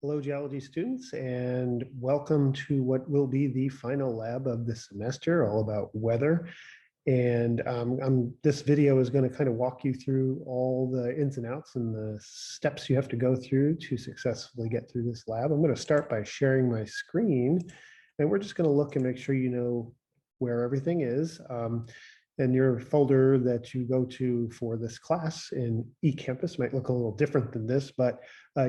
Hello, geology students, and welcome to what will be the final lab of the semester, all about weather. And this video is going to kind of walk you through all the ins and outs and the steps you have to go through to successfully get through this lab. I'm going to start by sharing my screen, and we're just going to look and make sure you know where everything is. And your folder that you go to for this class in eCampus might look a little different than this, but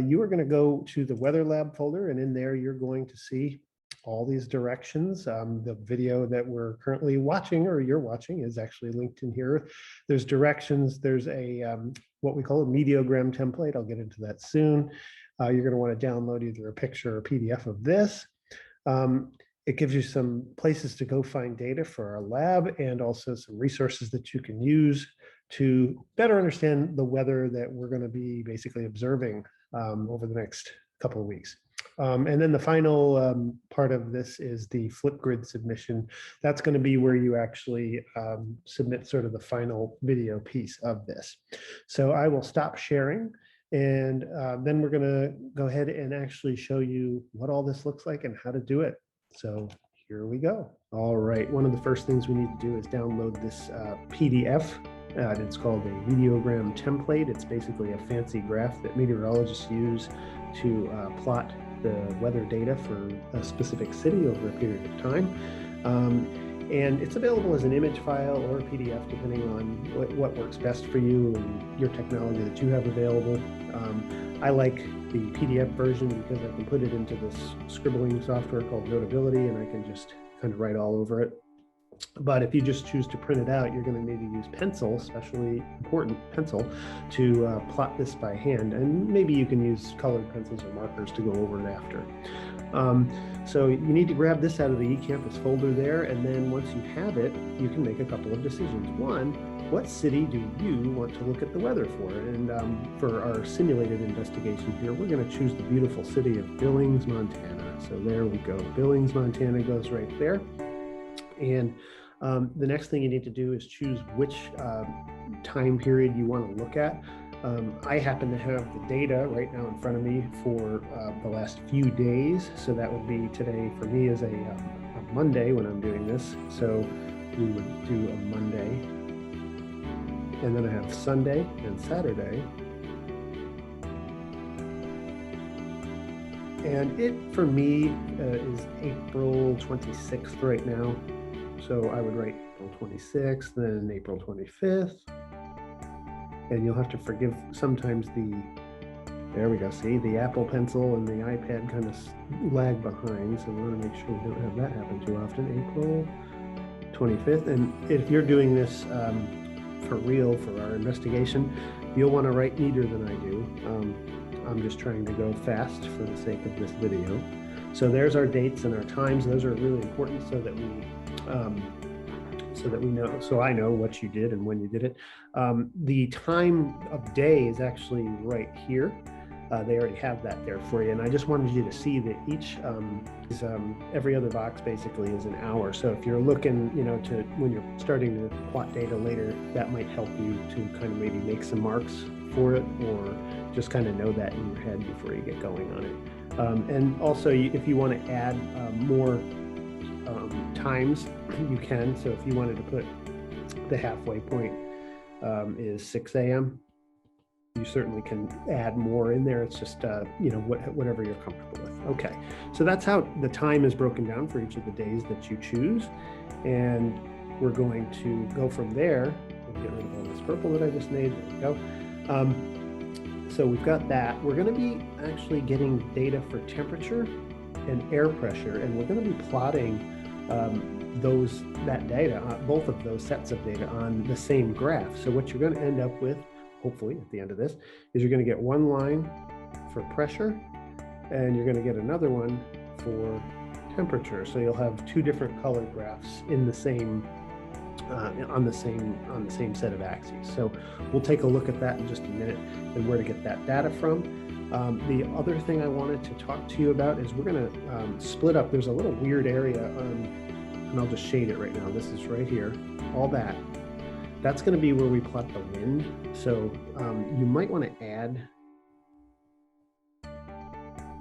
you are going to go to the Weather Lab folder, and in there you're going to see all these directions. The video that we're currently watching, or you're watching, is actually linked in here. There's directions. There's a what we call a Meteogram template. I'll get into that soon. You're going to want to download either a picture or a PDF of this. It gives you some places to go find data for our lab and also some resources that you can use to better understand the weather that we're going to be basically observing over the next couple of weeks. And then the final part of this is the Flipgrid submission. That's going to be where you actually submit sort of the final video piece of this. So I will stop sharing, and then we're going to go ahead and actually show you what all this looks like and how to do it. So here we go. All right, one of the first things we need to do is download this PDF. It's called a Meteogram template. It's basically a fancy graph that meteorologists use to plot the weather data for a specific city over a period of time. And it's available as an image file or a PDF, depending on what works best for you and your technology that you have available. I like the PDF version because I can put it into this scribbling software called Notability, and I can just kind of write all over it. But if you just choose to print it out, you're going to need to use pencil, especially important pencil, to plot this by hand. And maybe you can use colored pencils or markers to go over it after. So you need to grab this out of the eCampus folder there, and then once you have it, you can make a couple of decisions. One, what city do you want to look at the weather for? And for our simulated investigation here, we're going to choose the beautiful city of Billings, Montana. So there we go. Billings, Montana goes right there. And the next thing you need to do is choose which time period you want to look at. I happen to have the data right now in front of me for the last few days. So that would be today for me is a Monday when I'm doing this. So we would do a Monday. And then I have Sunday and Saturday. And it, for me, is April 26th right now. So I would write April 26th, then April 25th. And you'll have to forgive sometimes there we go, see, the Apple Pencil and the iPad kind of lag behind. So we want to make sure we don't have that happen too often. April 25th. And if you're doing this for real for our investigation, you'll want to write neater than I do. I'm just trying to go fast for the sake of this video. So there's our dates and our times. Those are really important so that we know, so I know what you did and when you did it. The time of day is actually right here. They already have that there for you. And I just wanted you to see that each every other box basically is an hour. So if you're looking, to when you're starting to plot data later, that might help you to kind of maybe make some marks for it, or just kind of know that in your head before you get going on it. And also, if you want to add more times, you can. So if you wanted to put the halfway point is 6 a.m., you certainly can add more in there. It's just, whatever you're comfortable with. Okay, so that's how the time is broken down for each of the days that you choose. And we're going to go from there and get rid of all this purple that I just made. There we go. So we've got that. We're going to be actually getting data for temperature and air pressure, and we're going to be plotting that data, both of those sets of data on the same graph. So what you're going to end up with, hopefully at the end of this, is you're going to get one line for pressure, and you're going to get another one for temperature. So you'll have two different color graphs in the same on the same set of axes. So we'll take a look at that in just a minute and where to get that data from. The other thing I wanted to talk to you about is we're going to split up. There's a little weird area, and I'll just shade it right now. This is right here. All that's going to be where we plot the wind. So you might want to add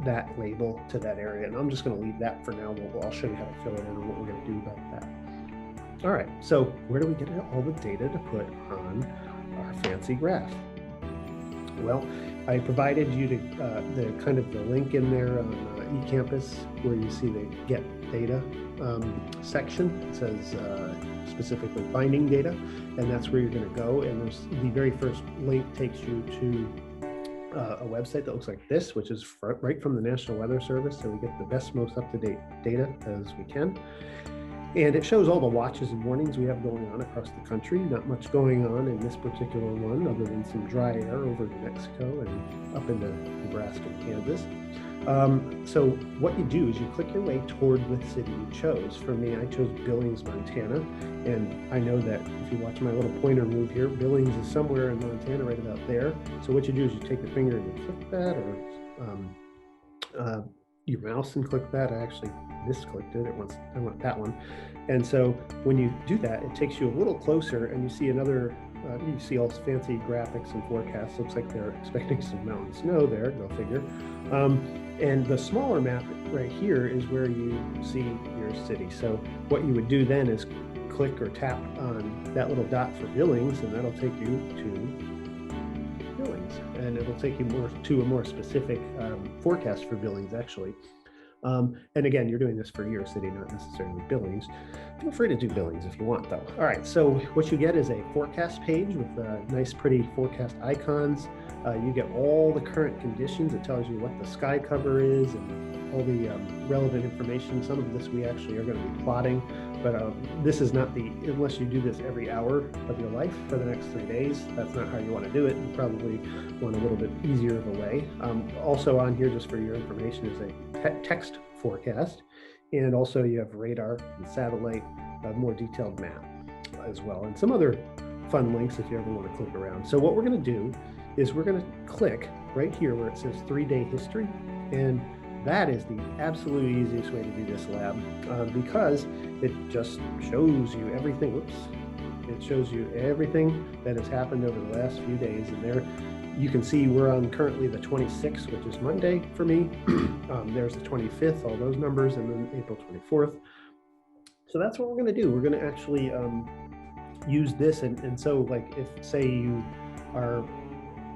that label to that area. And I'm just going to leave that for now. I'll show you how to fill it in and what we're going to do about that. All right, so where do we get all the data to put on our fancy graph? Well, I provided you the link in there on eCampus where you see the Get Data section. It says specifically finding data, and that's where you're going to go. And there's the very first link takes you to a website that looks like this, which is right from the National Weather Service. So we get the best, most up-to-date data as we can. And it shows all the watches and warnings we have going on across the country. Not much going on in this particular one, other than some dry air over New Mexico and up into Nebraska and Kansas. So what you do is you click your way toward the city you chose. For me, I chose Billings, Montana. And I know that if you watch my little pointer move here, Billings is somewhere in Montana right about there. So what you do is you take your finger and you click that, or your mouse and click that. I actually misclicked it. I want that one. And so when you do that, it takes you a little closer and you see another, you see all this fancy graphics and forecasts. Looks like they're expecting some mountain snow there, go figure. And the smaller map right here is where you see your city. So what you would do then is click or tap on that little dot for Billings, and that'll take you to Billings, and it'll take you to a more specific forecast for Billings, actually. And again, you're doing this for your city, not necessarily Billings. Feel free to do Billings if you want, though. All right, so what you get is a forecast page with nice, pretty forecast icons. You get all the current conditions. It tells you what the sky cover is and all the relevant information. Some of this we actually are going to be plotting, but this is not unless you do this every hour of your life for the next 3 days, that's not how you want to do it. You probably want a little bit easier of a way. Also on here, just for your information, is a text forecast, and also you have radar and satellite, a more detailed map as well, and some other fun links if you ever want to click around. So what we're going to do is we're going to click right here where it says 3-day history, and that is the absolute easiest way to do this lab because it just shows you everything. Whoops. It shows you everything that has happened over the last few days, and there you can see we're on currently the 26th, which is Monday for me. There's the 25th, all those numbers, and then April 24th. So that's what we're going to do. We're going to actually use this, and so like if say you are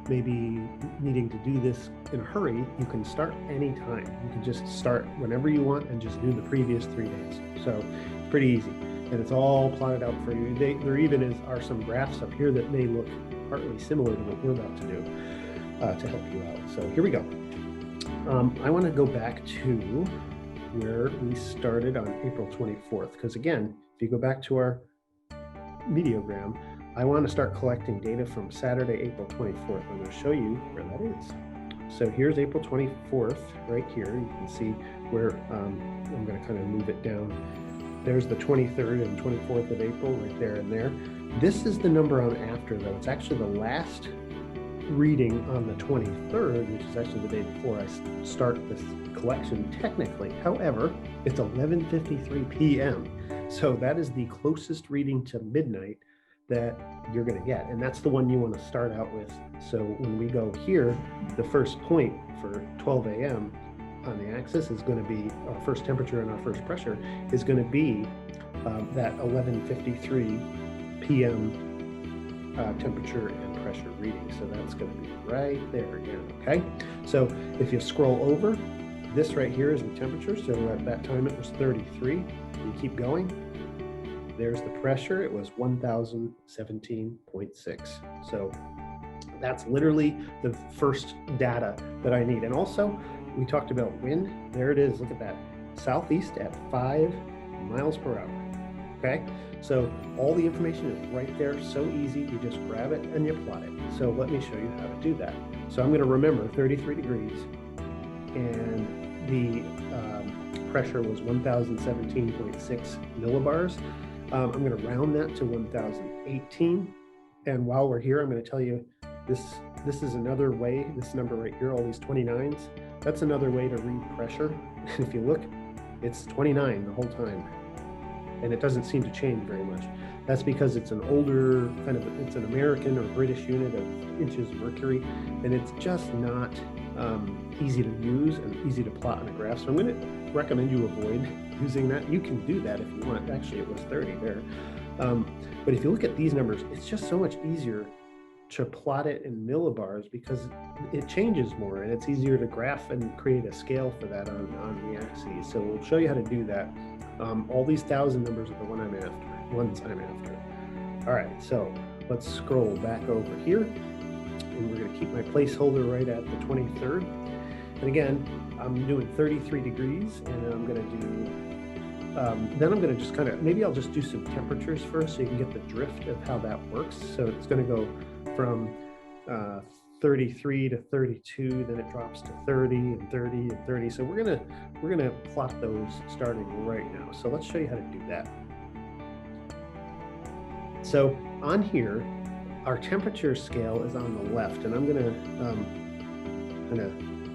maybe needing to do this in a hurry, you can start anytime. You can just start whenever you want and just do the previous 3 days. So pretty easy, and it's all plotted out for you. There even are some graphs up here that may look partly similar to what we're about to do to help you out. So here we go. I want to go back to where we started on April 24th, because again, if you go back to our Meteogram, I want to start collecting data from Saturday, April 24th. I'm going to show you where that is. So here's April 24th right here. You can see where I'm going to kind of move it down. There's the 23rd and 24th of April right there and there. This is the number I'm after, though. It's actually the last reading on the 23rd, which is actually the day before I start this collection technically. However, it's 11:53 p.m. So that is the closest reading to midnight that you're going to get. And that's the one you want to start out with. So when we go here, the first point for 12 a.m. on the axis is going to be our first temperature and our first pressure is going to be that 11:53 p.m. Temperature and pressure reading. So that's going to be right there again. Okay. So if you scroll over, this right here is the temperature. So at that time it was 33. You keep going. There's the pressure. It was 1017.6. So that's literally the first data that I need. And also we talked about wind. There it is. Look at that. Southeast at 5 miles per hour. Okay. So all the information is right there. So easy. You just grab it and you plot it. So let me show you how to do that. So I'm going to remember 33 degrees and the pressure was 1017.6 millibars. I'm going to round that to 1018. And while we're here, I'm going to tell you this is another way, this number right here, all these 29s, that's another way to read pressure. If you look, it's 29 the whole time. And it doesn't seem to change very much. That's because it's an older it's an American or British unit of inches of mercury, and it's just not easy to use and easy to plot on a graph. So I'm going to recommend you avoid using that. You can do that if you want. Actually, it was 30 there. But if you look at these numbers, it's just so much easier to plot it in millibars because it changes more and it's easier to graph and create a scale for that on the axes. So we'll show you how to do that. All these 1,000 numbers are the ones I'm after. All right, so let's scroll back over here and we're going to keep my placeholder right at the 23rd. And again, I'm doing 33 degrees and I'm going to do then I'm going to just maybe I'll just do some temperatures first so you can get the drift of how that works. So it's going to go from 33 to 32, then it drops to 30 and 30 and 30. So we're gonna plot those starting right now. So let's show you how to do that. So on here, our temperature scale is on the left, and I'm gonna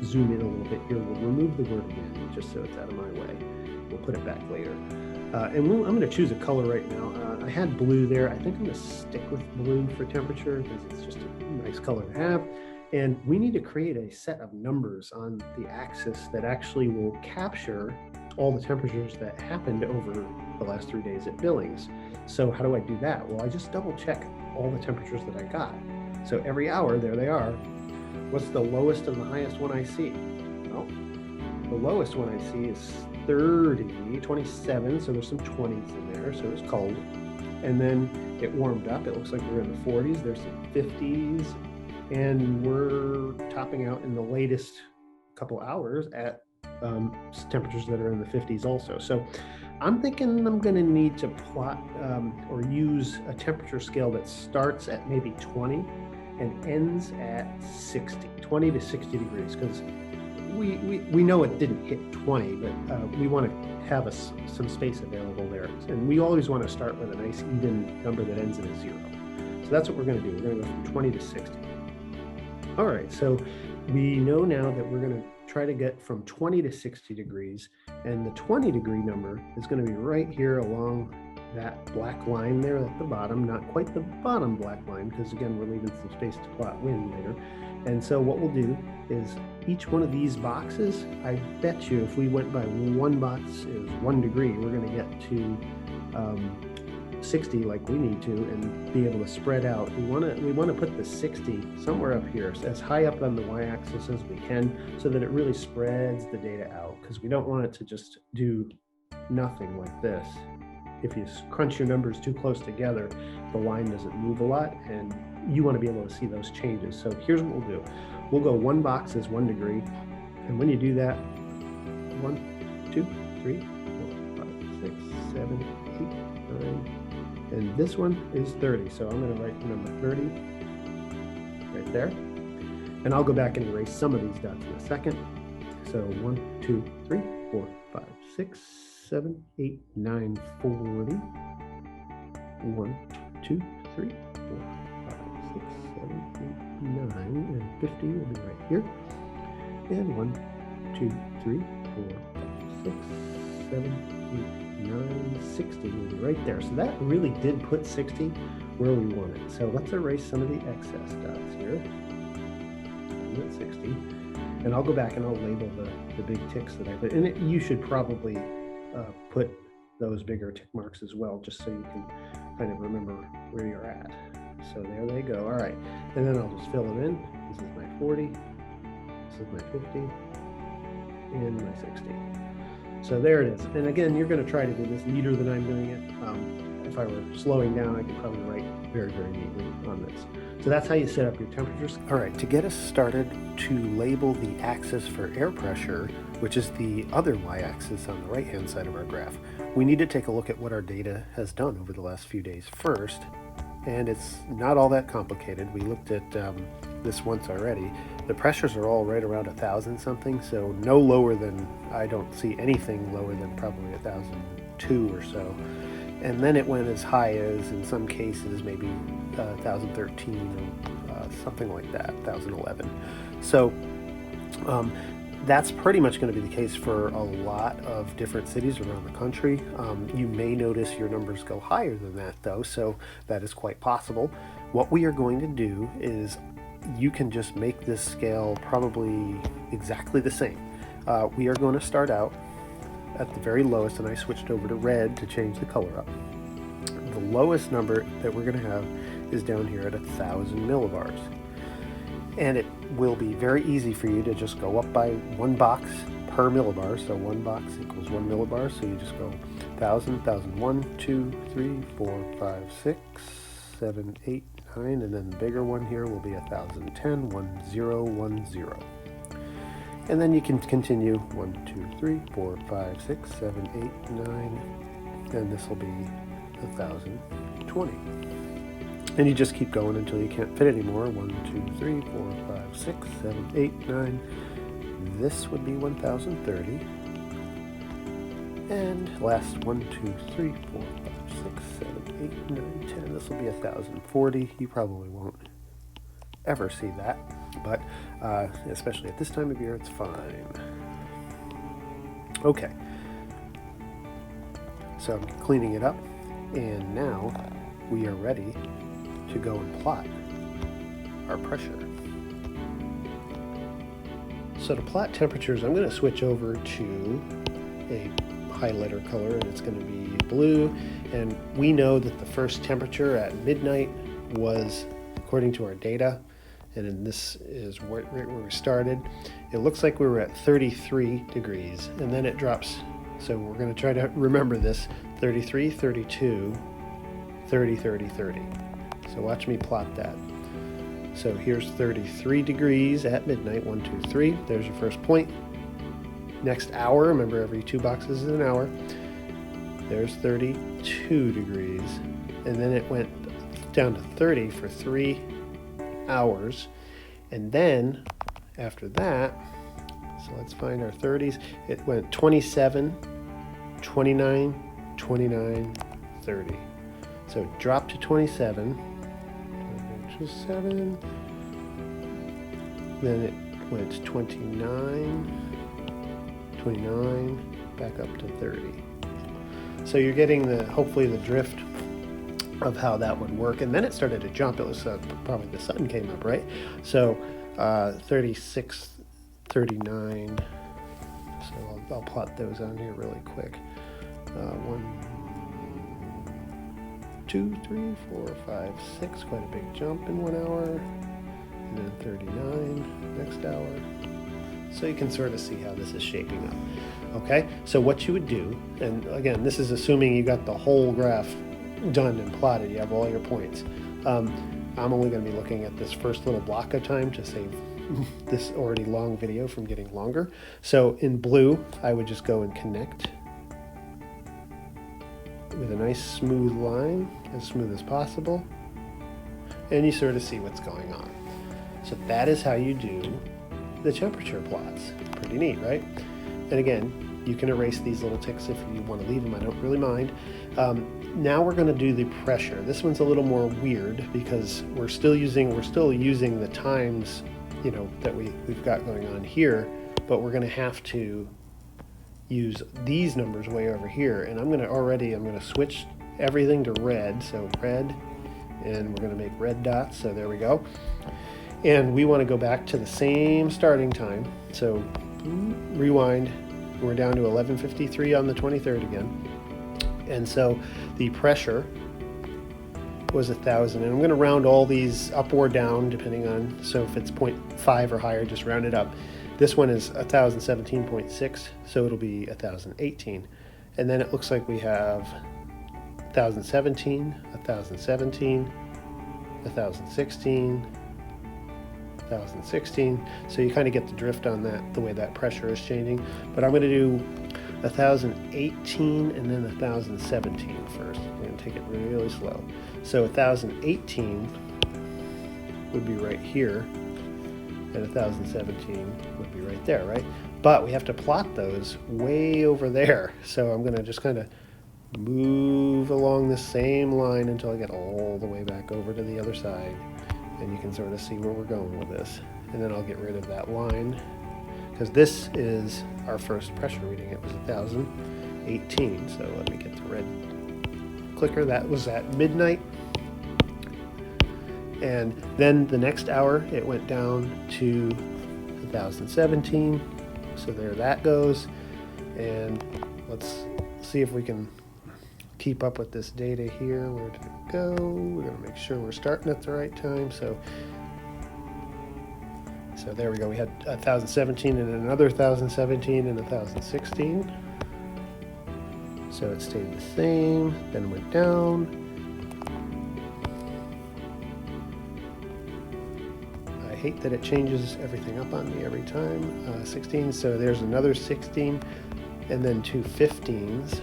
zoom in a little bit here. We'll remove the word wind just so it's out of my way. We'll put it back later. I'm going to choose a color right now. I had blue there. I think I'm going to stick with blue for temperature because it's just a nice color to have. And we need to create a set of numbers on the axis that actually will capture all the temperatures that happened over the last 3 days at Billings. So how do I do that? Well, I just double check all the temperatures that I got. So every hour, there they are. What's the lowest and the highest one I see? Well, the lowest one I see is 30, 27, so there's some 20s in there, so it's cold. And then it warmed up. It looks like we're in the 40s. There's some 50s, and we're topping out in the latest couple hours at temperatures that are in the 50s also. So I'm thinking I'm going to need to plot or use a temperature scale that starts at maybe 20 and ends at 60, 20 to 60 degrees, because we know it didn't hit 20, but we want to have some space available there. And we always want to start with a nice even number that ends in a 0. So that's what we're going to do. We're going to go from 20 to 60. All right, so we know now that we're going to try to get from 20 to 60 degrees, and the 20 degree number is going to be right here along that black line there at the bottom, not quite the bottom black line, because again, we're leaving some space to plot wind later. And so what we'll do is each one of these boxes, I bet you if we went by one box is 1 degree, we're going to get to 60 like we need to and be able to spread out. We want to put the 60 somewhere up here, so as high up on the y-axis as we can, so that it really spreads the data out, because we don't want it to just do nothing like this. If you crunch your numbers too close together, the line doesn't move a lot, and you want to be able to see those changes. So here's what we'll do. We'll go one box is 1 degree. And when you do that, 1, 2, 3, 4, 5, 6, 7, 8, 9. And this one is 30. So I'm going to write the number 30 right there. And I'll go back and erase some of these dots in a second. So 1, 2, 3, 4, 5, 6, 7, 8, 9, 40. 1, 2, 3, 4, 5, 6, 7, 8, 9, and 50 will be right here. And 1, 2, 3, 4, 5, 6, 7, 8, 9, 60 will be right there. So that really did put 60 where we want it. So let's erase some of the excess dots here. I'm at 60. And I'll go back and I'll label the big ticks that I put. And you should probably put those bigger tick marks as well, just so you can kind of remember where you're at. So there they go. All right. And then I'll just fill them in. This is my 40. This is my 50. And my 60. So there it is. And again, you're going to try to do this neater than I'm doing it. If I were slowing down, I could probably write very, very neatly on this. So that's how you set up your temperatures. All right, to get us started, to label the axis for air pressure, which is the other y-axis on the right-hand side of our graph, we need to take a look at what our data has done over the last few days first. And it's not all that complicated. We looked at this once already. The pressures are all right around 1,000 something, so no lower than, I don't see anything lower than probably 1,002 or so. And then it went as high as, in some cases, maybe 1,013 or something like that, 1,011. So that's pretty much going to be the case for a lot of different cities around the country. You may notice your numbers go higher than that, though, so that is quite possible. What we are going to do is you can just make this scale probably exactly the same. We are going to start out at the very lowest, and I switched over to red to change the color up. The lowest number that we're going to have is down here at 1,000 millibars. And it will be very easy for you to just go up by 1 box per millibar. So 1 box equals 1 millibar. So you just go 1,000, 1,001, 2, 3, 4, 5, 6, 7, 8, 9, and then the bigger one here will be 1,010, 1, 0, 1, 0. And then you can continue 1, 2, 3, 4, 5, 6, 7, 8, 9, and this will be 1,020. And you just keep going until you can't fit anymore. 1, 2, 3, 4, 5, 6, 7, 8, 9. This would be 1,030. And last 1, 2, 3, 4, 5, 6, 7, 8, 9, 10. This will be 1,040. You probably won't ever see that, but especially at this time of year, it's fine. Okay. So I'm cleaning it up, and now we are ready to go and plot our pressure. So to plot temperatures, I'm going to switch over to a highlighter color, and it's going to be blue. And we know that the first temperature at midnight was, according to our data, and this is right where we started, it looks like we were at 33 degrees, and then it drops. So we're going to try to remember this: 33, 32, 30, 30, 30. So watch me plot that. So here's 33 degrees at midnight, 1, 2, 3. There's your first point. Next hour, remember every 2 boxes is an hour. There's 32 degrees. And then it went down to 30 for 3 hours. And then after that, so let's find our 30s. It went 27, 29, 29, 30. So it dropped to 27. 7, then it went 29, 29, back up to 30. So you're getting hopefully the drift of how that would work. And then it started to jump. It was probably the sun came up, right? So 36, 39. So I'll plot those on here really quick. 1, 2, 3, 4, 5, 6, quite a big jump in 1 hour, and then 39 next hour. So you can sort of see how this is shaping up. Okay, so what you would do, and again, this is assuming you got the whole graph done and plotted, you have all your points. I'm only going to be looking at this first little block of time to save this already long video from getting longer. So in blue, I would just go and connect with a nice smooth line, as smooth as possible, and you sort of see what's going on. So that is how you do the temperature plots. Pretty neat, right? And again, you can erase these little ticks if you want to leave them. I don't really mind. Now we're going to do the pressure. This one's a little more weird because we're still using the times, you know, that we've got going on here, but we're going to have to use these numbers way over here, and I'm going to switch everything to red. So red, and we're going to make red dots. So there we go. And we want to go back to the same starting time. So rewind. We're down to 11:53 on the 23rd again. And so the pressure was 1,000, and I'm going to round all these up or down depending on, so if it's 0.5 or higher, just round it up. This one is 1,017.6, so it'll be 1,018. And then it looks like we have 1,017, 1,017, 1,016, 1,016. So you kind of get the drift on that, the way that pressure is changing. But I'm going to do 1,018 and then 1,017 first. I'm going to take it really slow. So 1,018 would be right here, and 1,017 would be right there, right? But we have to plot those way over there. So I'm going to just kind of move along the same line until I get all the way back over to the other side. And you can sort of see where we're going with this. And then I'll get rid of that line, because this is our first pressure reading. It was 1,018. So let me get the red clicker. That was at midnight. And then the next hour, it went down to 1,017. So there that goes. And let's see if we can keep up with this data here. Where did it go? We're going to make sure we're starting at the right time. So there we go. We had 1,017 and another 1,017 and 1,016. So it stayed the same, then went down. I hate that it changes everything up on me every time. 16, so there's another 16, and then two 15s.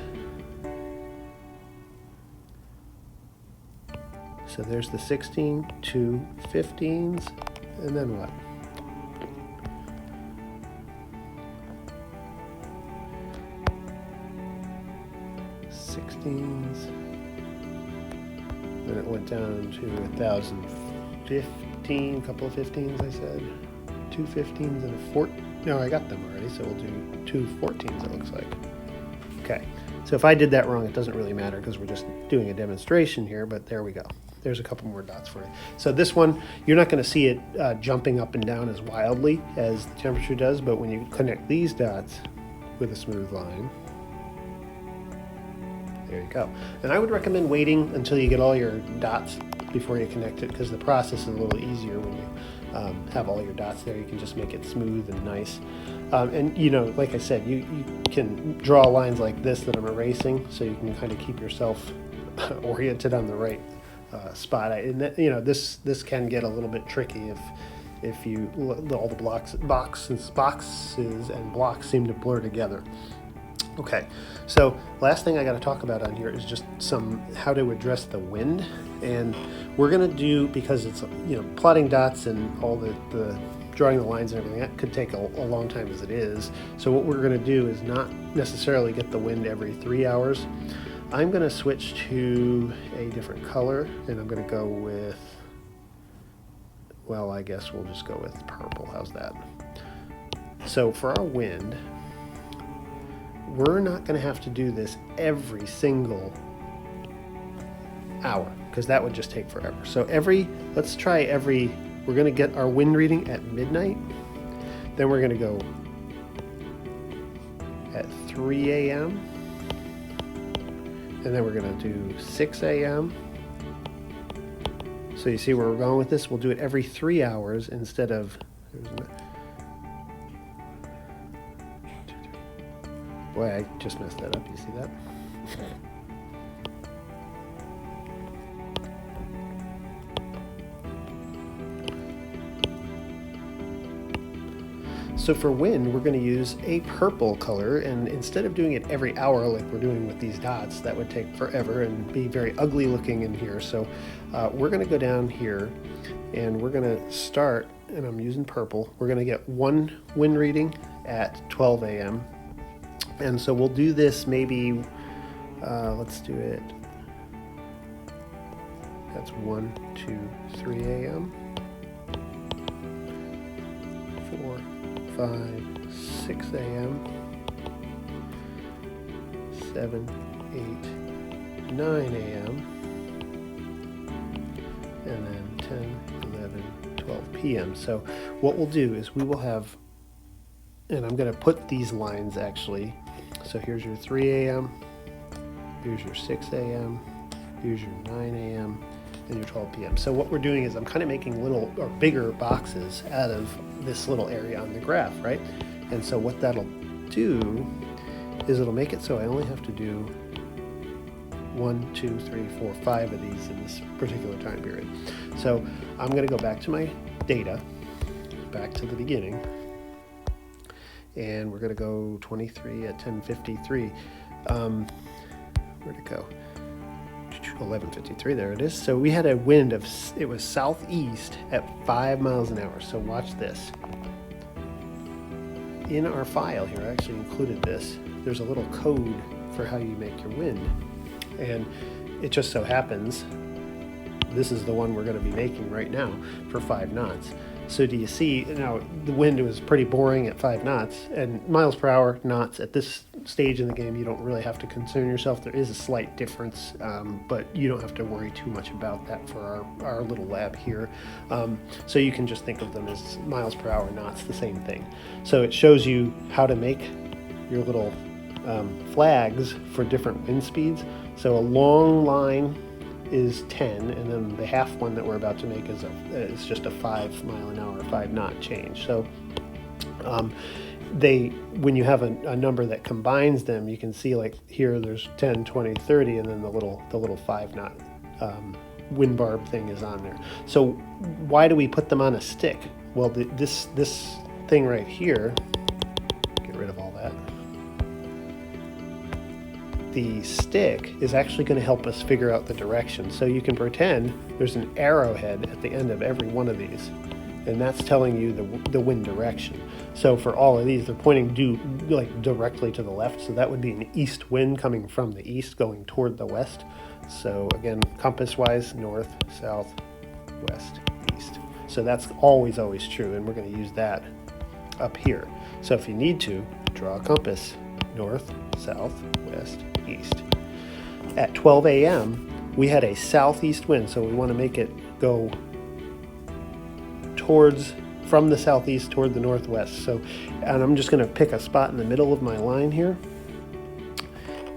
So there's the 16, two 15s, and then what? Then it went down to 1,015, a couple of 15s I said. Two 15s and a 14. No, I got them already, so we'll do two 14s it looks like. Okay, so if I did that wrong, it doesn't really matter because we're just doing a demonstration here, but there we go. There's a couple more dots for you. So this one, you're not going to see it jumping up and down as wildly as the temperature does, but when you connect these dots with a smooth line, there you go. And I would recommend waiting until you get all your dots before you connect it, because the process is a little easier when you have all your dots there. You can just make it smooth and nice. And you know, like I said, you can draw lines like this that I'm erasing, so you can kind of keep yourself oriented on the right spot. And that, you know, this can get a little bit tricky if you all the boxes and blocks seem to blur together. Okay, so last thing I got to talk about on here is just how to address the wind. And we're going to do, because it's, you know, plotting dots and all the drawing the lines and everything, that could take a long time as it is. So what we're going to do is not necessarily get the wind every 3 hours. I'm going to switch to a different color, and I'm going to go with, well, I guess we'll just go with purple. How's that? So for our wind, we're not going to have to do this every single hour, because that would just take forever. So let's try we're going to get our wind reading at midnight. Then we're going to go at 3 a.m. And then we're going to do 6 a.m. So you see where we're going with this? We'll do it every 3 hours instead of... Boy, I just messed that up. You see that? So for wind, we're going to use a purple color, and instead of doing it every hour like we're doing with these dots, that would take forever and be very ugly looking in here. So we're going to go down here, and we're going to start, and I'm using purple. We're going to get one wind reading at 12 a.m. And so we'll do this maybe, let's do it, that's 1, 2, 3 a.m. 4, 5, 6 a.m. 7, 8, 9 a.m. and then 10, 11, 12 p.m. So what we'll do is we will have, and I'm going to put these lines actually. So here's your 3 a.m., here's your 6 a.m., here's your 9 a.m., and your 12 p.m. So what we're doing is I'm kind of making little or bigger boxes out of this little area on the graph, right? And so what that'll do is it'll make it so I only have to do 1, 2, 3, 4, 5 of these in this particular time period. So I'm going to go back to my data, back to the beginning, and we're going to go 23 at 10:53. Where'd it go? 11:53, there it is. So we had a wind of, it was southeast at 5 miles an hour. So watch this. In our file here, I actually included this. There's a little code for how you make your wind. And it just so happens, this is the one we're going to be making right now for 5 knots. So do you see, now the wind was pretty boring at 5 knots, and miles per hour, knots at this stage in the game, you don't really have to concern yourself. There is a slight difference, but you don't have to worry too much about that for our little lab here. So you can just think of them as miles per hour knots, the same thing. So it shows you how to make your little flags for different wind speeds. So a long line is 10, and then the half one that we're about to make is just a 5 mile an hour, 5 knot change. So when you have a number that combines them, you can see like here there's 10, 20, 30, and then the little 5 knot wind barb thing is on there. So why do we put them on a stick? Well, this thing right here, get rid of all that. The stick is actually going to help us figure out the direction. So you can pretend there's an arrowhead at the end of every one of these, and that's telling you the wind direction. So for all of these, they're pointing directly to the left. So that would be an east wind coming from the east going toward the west. So again, compass-wise, north, south, west, east. So that's always true, and we're going to use that up here. So if you need to, draw a compass, north, south, west, east. At 12 a.m., we had a southeast wind, so we want to make it go from the southeast toward the northwest. So, and I'm just going to pick a spot in the middle of my line here,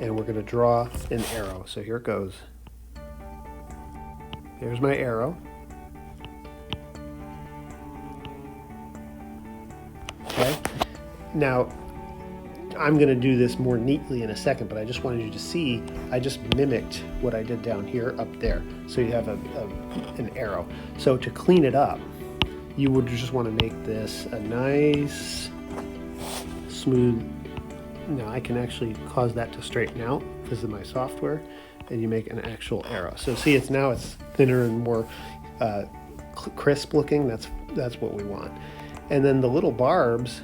and we're going to draw an arrow. So here it goes. There's my arrow. Okay. Now, I'm going to do this more neatly in a second, but I just wanted you to see, I just mimicked what I did down here up there. So you have an arrow. So to clean it up, you would just want to make this a nice, smooth. Now I can actually cause that to straighten out because of my software, and you make an actual arrow. So see, it's thinner and more crisp looking. That's what we want. And then the little barbs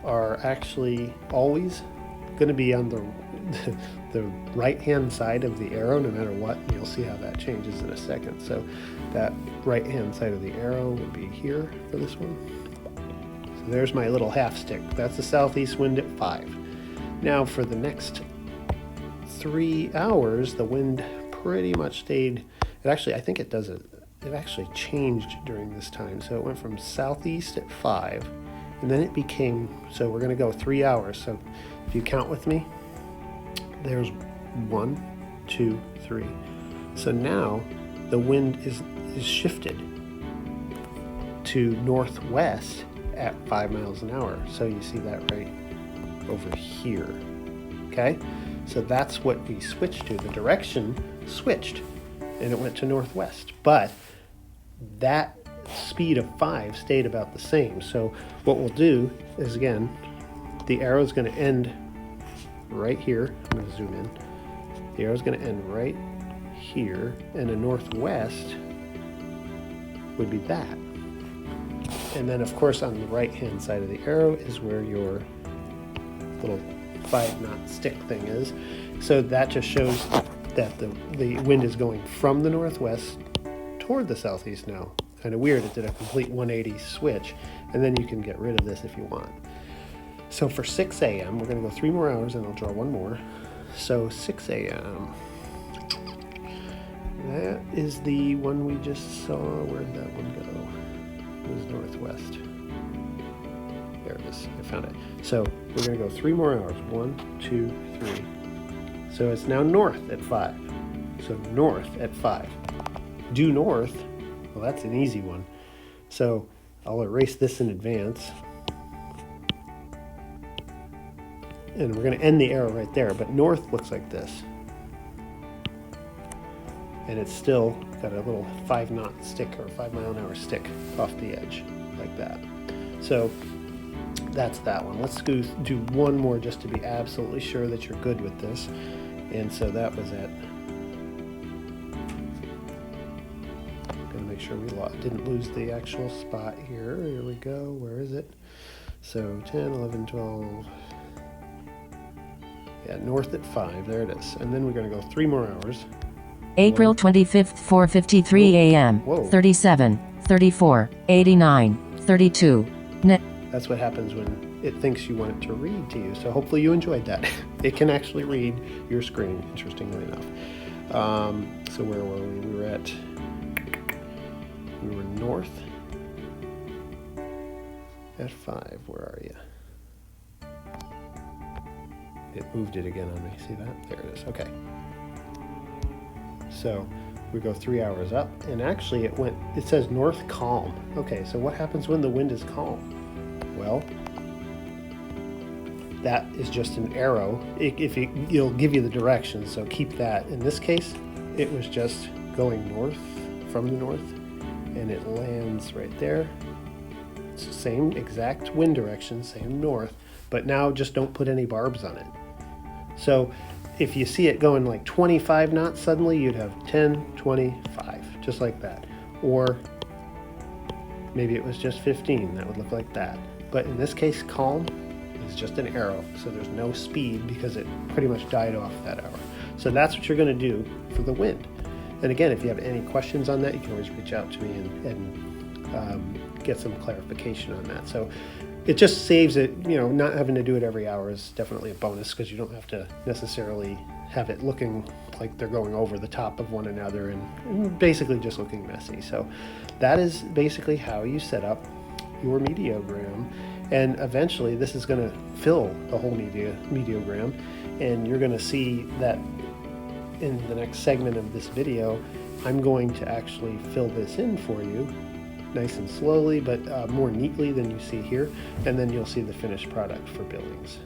are actually always going to be on the right hand side of the arrow no matter what. You'll see how that changes in a second. So that right hand side of the arrow would be here for this one. So there's my little half stick. That's the southeast wind at 5. Now for the next 3 hours, the wind pretty much stayed. I think it actually changed during this time. So it went from southeast at 5, and then it became, so we're going to go 3 hours. So if you count with me, there's 1, 2, 3. So now the wind is shifted to northwest at 5 miles an hour. So you see that right over here. Okay, so that's what we switched to. The direction switched and it went to northwest, but that speed of 5 stayed about the same. So what we'll do is, again, the arrow is going to end right here. I'm going to zoom in. The arrow is going to end right here, and the northwest would be that. And then of course on the right hand side of the arrow is where your little 5 knot stick thing is. So that just shows that the wind is going from the northwest toward the southeast now. Kind of weird, it did a complete 180 switch, and then you can get rid of this if you want. So for 6 a.m., we're going to go 3 more hours and I'll draw one more. So 6 a.m. That is the one we just saw. Where'd that one go? It was northwest. There it is. I found it. So we're going to go 3 more hours. 1, 2, 3. So it's now north at 5. So north at 5. Due north, well, that's an easy one. So I'll erase this in advance. And we're going to end the arrow right there. But north looks like this. And it's still got a little 5 knot stick or 5 mile an hour stick off the edge like that. So that's that one. Let's go do one more just to be absolutely sure that you're good with this. And so that was at, gonna make sure we didn't lose the actual spot here. Here we go. Where is it? So 10, 11, 12. Yeah, north at 5. There it is. And then we're going to go 3 more hours. April 25th, 4:53 a.m. Whoa. 37, 34, 89, 32. That's what happens when it thinks you want it to read to you. So hopefully you enjoyed that. It can actually read your screen, interestingly enough. So where were we? We were north at 5. Where are you? It moved it again on me. See that? There it is. Okay. So we go 3 hours up, and actually it says north calm. Okay, so what happens when the wind is calm? Well, that is just an arrow. It'll give you the direction, so keep that. In this case, it was just going north from the north, and it lands right there. It's the same exact wind direction, same north, but now just don't put any barbs on it. So if you see it going like 25 knots suddenly, you'd have 10, 25, just like that. Or maybe it was just 15, that would look like that. But in this case, calm is just an arrow, so there's no speed because it pretty much died off that hour. So that's what you're going to do for the wind. And again, if you have any questions on that, you can always reach out to me and get some clarification on that. So it just saves it, not having to do it every hour is definitely a bonus, because you don't have to necessarily have it looking like they're going over the top of one another and basically just looking messy. So that is basically how you set up your Meteogram. And eventually this is going to fill the whole Meteogram, and you're going to see that in the next segment of this video. I'm going to actually fill this in for you nice and slowly, but more neatly than you see here, and then you'll see the finished product for Billings.